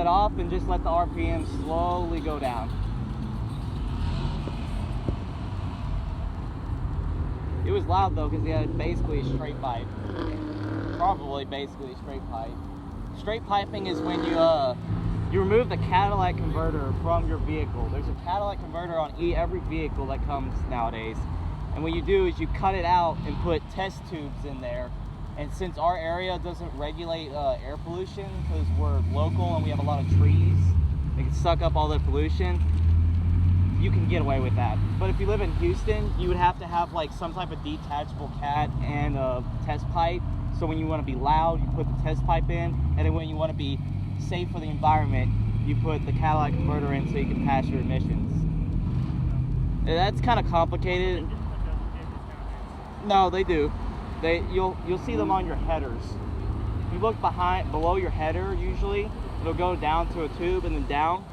let off and just let the RPM slowly go down. It was loud though because he had basically a straight pipe. Probably basically a straight pipe. Straight piping is when you remove the catalytic converter from your vehicle. There's a catalytic converter on every vehicle that comes nowadays. And what you do is you cut it out and put test tubes in there. And since our area doesn't regulate air pollution because we're local and we have a lot of trees, they can suck up all the pollution, you can get away with that. But if you live in Houston, you would have to have like some type of detachable cat and a test pipe. So when you want to be loud, you put the test pipe in, and then when you want to be safe for the environment, you put the catalytic converter in so you can pass your emissions. And that's kind of complicated. No, they do. You'll see them on your headers. If you look below your header, usually it'll go down to a tube and then down.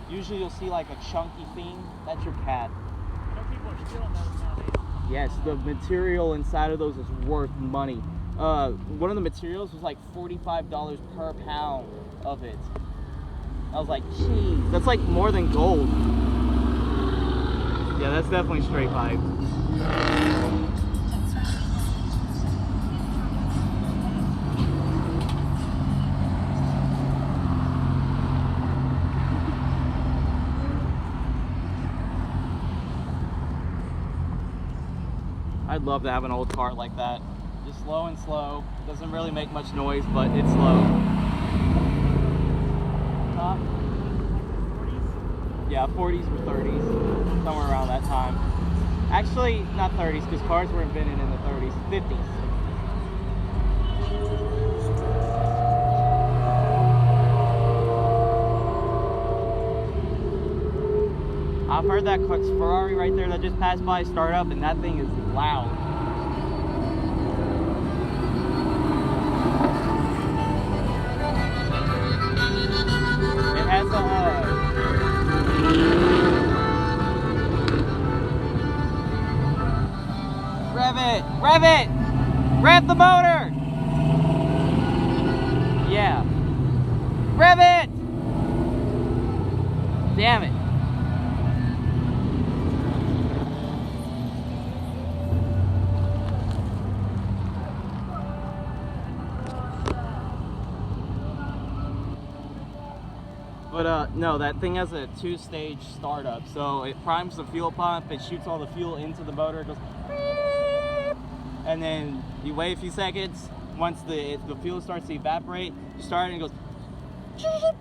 Usually you'll see like a chunky thing. That's your cat. I know people are stealing those nowadays. Yes, the material inside of those is worth money. One of the materials was like $45 per pound of it. I was like, geez, that's like more than gold. Yeah, that's definitely straight pipe. I'd love to have an old car like that. Just slow and slow. Doesn't really make much noise, but it's slow. Huh? 40s? Yeah, 40s or 30s. Somewhere around that time. Actually, not 30s, because cars were invented in the 30s. 50s. I've heard that Ferrari right there that just passed by start up, and that thing is loud. It has a rev it! Rev it! Rev the motor! Yeah. Rev it! Damn it. But no, that thing has a two-stage startup. So it primes the fuel pump, it shoots all the fuel into the motor, it goes beep, and then you wait a few seconds. Once the fuel starts to evaporate, you start it and it goes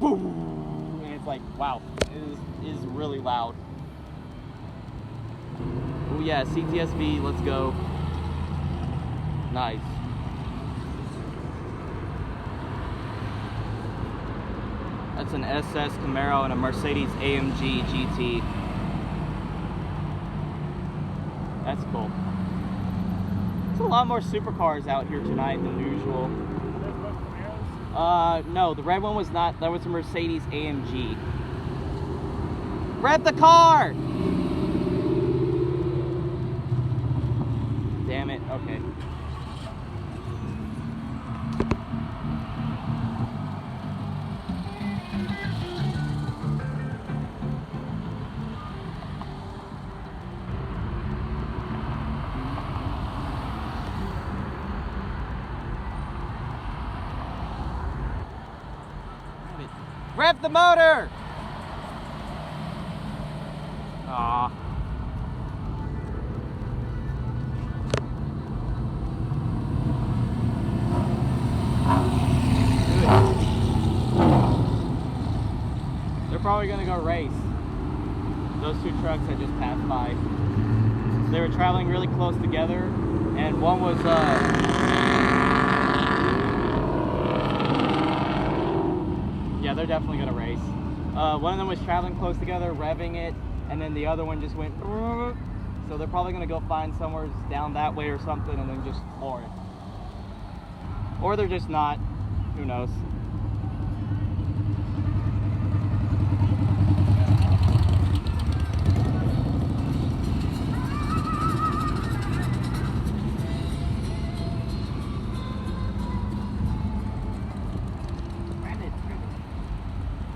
boom, and it's like, wow, it is really loud. Oh yeah, CTSV, let's go. Nice. That's an SS Camaro and a Mercedes AMG GT. That's cool. There's a lot more supercars out here tonight than usual. No, the red one was not. That was a Mercedes AMG. Rev the car! Damn it, okay. Rev the motor! Aw. They're probably gonna go race. Those two trucks that just passed by. They were traveling really close together, and one was yeah, they're definitely gonna race. One of them was traveling close together, revving it, and then the other one just went. So they're probably gonna go find somewhere down that way or something, and then just floor it. Or they're just not. Who knows?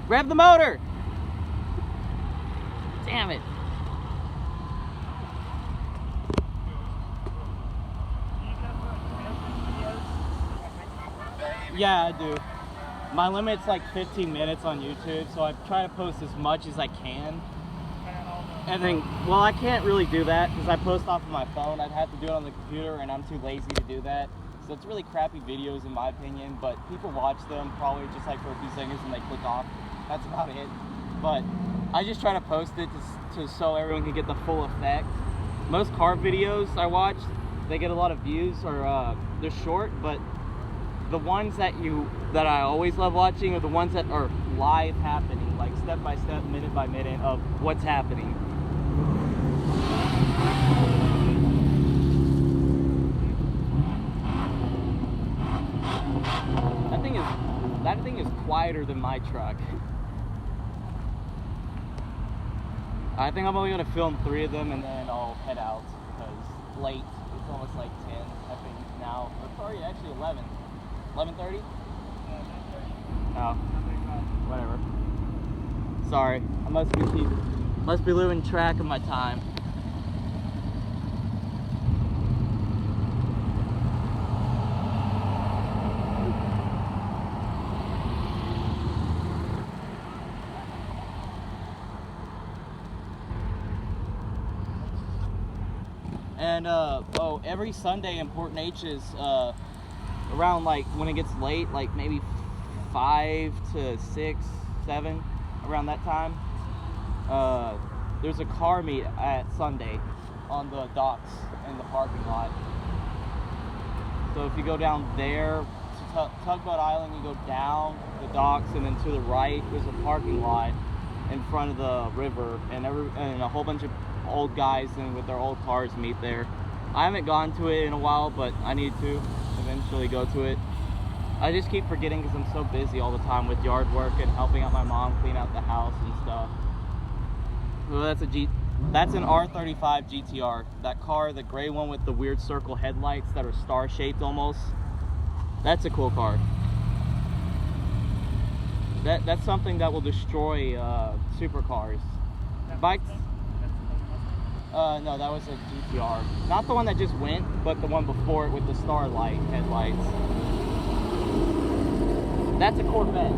Rev the motor! Damn it. Yeah, I do. My limit's like 15 minutes on YouTube, so I try to post as much as I can. And then, well, I can't really do that because I post off of my phone. I'd have to do it on the computer, and I'm too lazy to do that. So it's really crappy videos in my opinion, but people watch them probably just like for a few seconds and they click off. That's about it. But I just try to post it to so everyone can get the full effect. Most car videos I watch, they get a lot of views, or they're short, but the ones that I always love watching are the ones that are live happening, like step by step, minute by minute of what's happening. That thing is quieter than my truck. I think I'm only gonna film 3 of them and then I'll head out because late. It's almost like 10, I think now. It's already actually 11. 11:30? Oh, whatever. Sorry, I must be losing track of my time. And every Sunday in Port Neches, around like when it gets late, like maybe 5 to 6, 7, around that time, there's a car meet at Sunday on the docks in the parking lot. So if you go down there to Tugboat Island, you go down the docks and then to the right there's a parking lot in front of the river, and a whole bunch of old guys and with their old cars meet there. I haven't gone to it in a while, but I need to eventually go to it. I just keep forgetting because I'm so busy all the time with yard work and helping out my mom clean out the house and stuff. Well, that's an R35 GTR. That car, the gray one with the weird circle headlights that are star shaped almost. That's a cool car. That's something that will destroy supercars. Bikes. No, that was a GTR. Not the one that just went, but the one before it with the starlight headlights. That's a Corvette.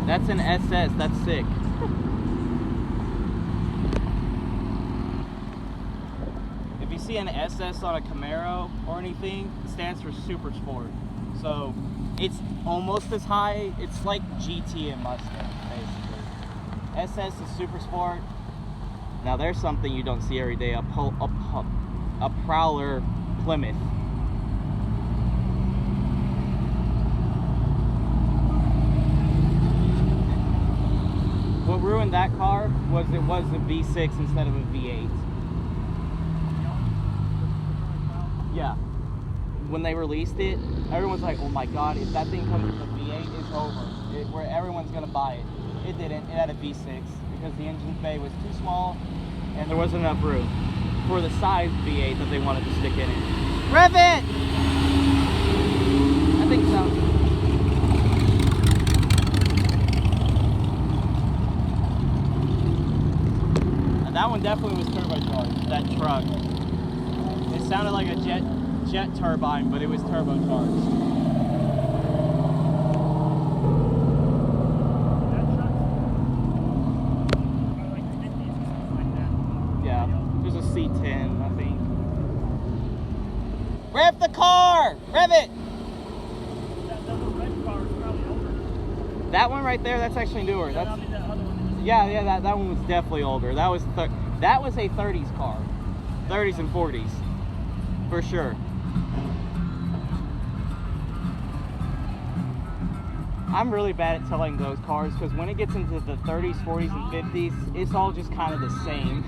That's an SS, that's sick. If you see an SS on a Camaro or anything, it stands for Super Sport. So it's almost as high, it's like GT and Mustang, basically. SS is Super Sport. Now there's something you don't see every day, a Prowler Plymouth. What ruined that car was it was a V6 instead of a V8. Yeah. When they released it, everyone's like, oh my god, if that thing comes with a V8, it's over. Where everyone's gonna buy it. It didn't. It had a V6 because the engine bay was too small and there wasn't enough room for the size V8 that they wanted to stick in it. Rev it! I think so. That one definitely was turbocharged, that truck. It sounded like a jet turbine, but it was turbocharged. That truck's like 50s or something like that. Yeah, there's a C10, I think. Rev the car! Rev it! That little red car is probably older. That one right there, that's actually newer. Yeah, That's, I mean, the other one. yeah, that one was definitely older. That was a 30s car. 30s and 40s. For sure. I'm really bad at telling those cars because when it gets into the 30s, 40s, and 50s, it's all just kind of the same.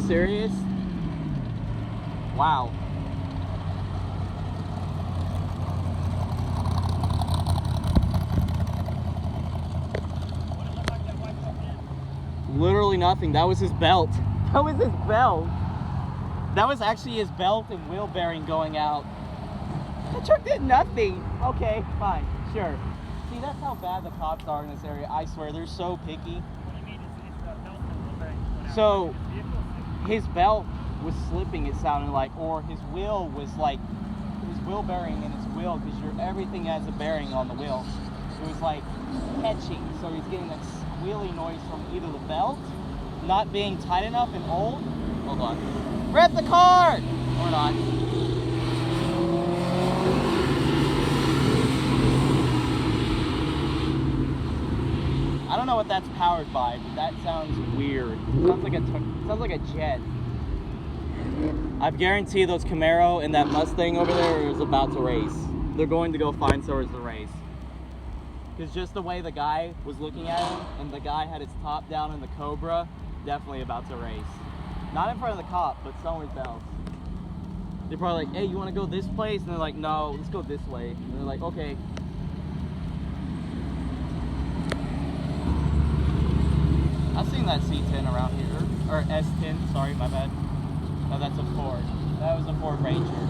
serious? Wow. What it looked like that white truck did? Literally nothing. That was his belt. That was his belt. That was actually his belt and wheel bearing going out. The truck did nothing. Okay, fine, sure. See, that's how bad the cops are in this area. I swear, they're so picky. What do you mean? It's the belt and wheel bearing went out. So, Vehicle? his belt was slipping, it sounded like, or his wheel was like, his wheel bearing in his wheel, because everything has a bearing on the wheel. It was like catching, so he's getting that squealy noise from either the belt not being tight enough and old. Hold on. Rev the car! Or not. I don't know what that's powered by, but that sounds weird. Sounds like a jet. I guarantee those Camaro and that Mustang over there is about to race. They're going to go find somewhere to race. Because just the way the guy was looking at him, and the guy had his top down in the Cobra, definitely about to race. Not in front of the cop, but somewhere else. They're probably like, hey, you want to go this place? And they're like, no, let's go this way. And they're like, okay. I've seen that C10 around here. Or S10, sorry, my bad. No, that's a Ford. That was a Ford Ranger.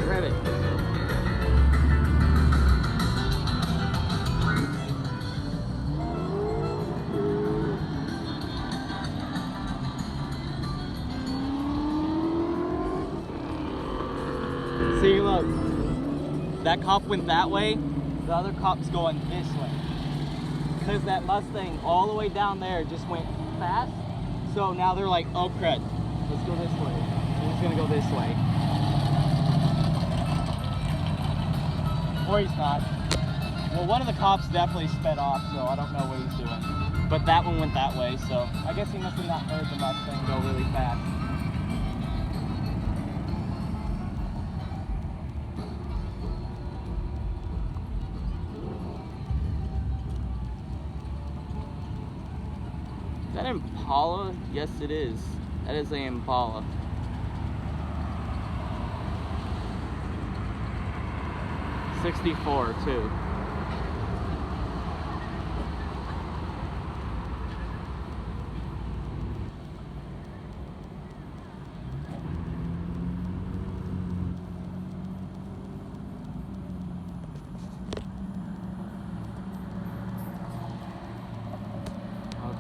Rev it. See, look, that cop went that way, the other cop's going this way. Because that Mustang all the way down there just went fast, so now they're like, oh crud, let's go this way. He's gonna go this way. Or he's not. Well, one of the cops definitely sped off, so I don't know what he's doing. But that one went that way, so I guess he must have not heard the Mustang go really fast. Is that Impala? Yes, it is. That is an Impala. '64 too.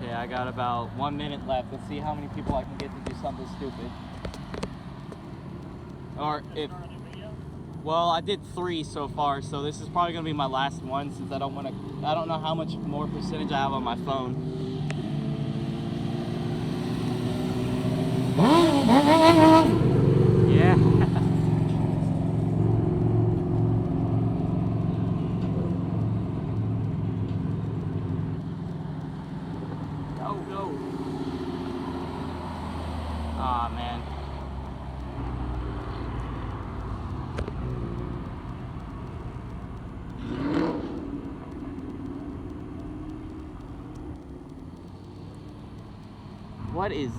Okay, I got about 1 minute left. Let's see how many people I can get to do something stupid. Or if, well, I did 3 so far, so this is probably gonna be my last one since I don't know how much more percentage I have on my phone. Yeah. Go. Aw, man. What is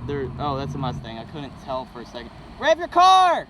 there? Oh, that's a Mustang. I couldn't tell for a second. Rev your car!